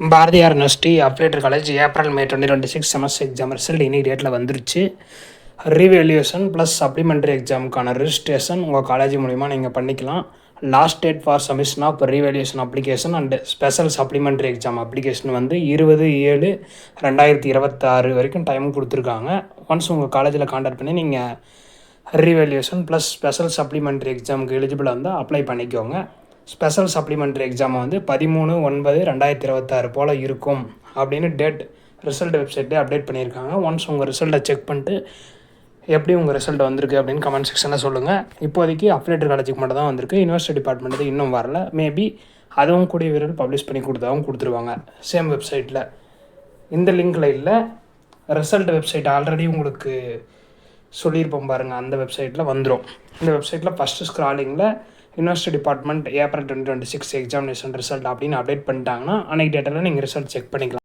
Bharathiyar university affiliated college April May 2026 semester exam result இன்னைக்கு டேட்டில் வந்துருச்சு. ரீவேல்யூஷன் ப்ளஸ் சப்ளிமெண்ட்ரி எக்ஸாமுக்கான ரிஜிஸ்ட்ரேஷன் உங்கள் காலேஜ் மூலிமா நீங்கள் பண்ணிக்கலாம். Last date for submission of revaluation application and special supplementary exam application வந்து 20/7/2026 வரைக்கும் டைம் கொடுத்துருக்காங்க. ஒன்ஸ் உங்கள் காலேஜில் கான்டாக்ட் பண்ணி நீங்கள் ரீவேல்யூஷன் ப்ளஸ் ஸ்பெஷல் சப்ளிமெண்ட்ரி எக்ஸாமுக்கு எலிஜிபிளாக இருந்தால் அப்ளை பண்ணிக்கோங்க. ஸ்பெஷல் சப்ளிமெண்ட்ரி எக்ஸாம் வந்து 13/9/2026 போல் இருக்கும் அப்படின்னு டேட் ரிசல்ட் வெப்சைட்லேயே அப்டேட் பண்ணியிருக்காங்க. ஒன்ஸ் உங்கள் ரிசல்ட்டை செக் பண்ணிட்டு எப்படி உங்கள் ரிசல்ட் வந்திருக்கு அப்படின்னு கமெண்ட் செக்ஷனில் சொல்லுங்கள். இப்போதைக்கு அப்ளைடர் காலேஜுக்கு மட்டும் தான் வந்திருக்கு. யூனிவர்சிட்டி டிபார்ட்மெண்ட்டு இன்னும் வரல. மேபி அதுவும் கூடிய விரைவில் பப்ளிஷ் பண்ணி கொடுத்துருவாங்க சேம் வெப்சைட்டில். இந்த லிங்கில் இல்லை, ரிசல்ட் வெப்சைட் ஆல்ரெடி உங்களுக்கு சொல்லியிருப்போம் பாருங்கள், அந்த வெப்சைட்டில் வந்துடும். இந்த வெப்சைட்டில் ஃபஸ்ட்டு ஸ்க்ராலிங்கில் university department April 2026 examination result அப்படின்னு அப்டேட் பண்ணிட்டாங்கன்னா அன்றைக்கி டேட்டில் நீங்கள் ரிசல்ட் செக் பண்ணிக்கலாம்.